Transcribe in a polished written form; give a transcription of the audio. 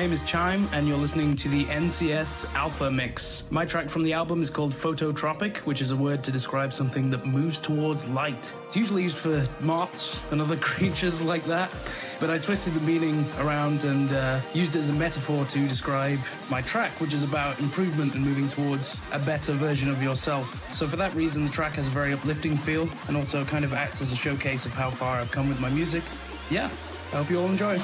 name is Chime, and you're listening to the NCS Alpha Mix. My track from the album is called Phototropic, which is a word to describe something that moves towards light. It's usually used for moths and other creatures like that, but I twisted the meaning around and used it as a metaphor to describe my track, which is about improvement and moving towards a better version of yourself. So for that reason, the track has a very uplifting feel and also kind of acts as a showcase of how far I've come with my music. Yeah, I hope you all enjoy.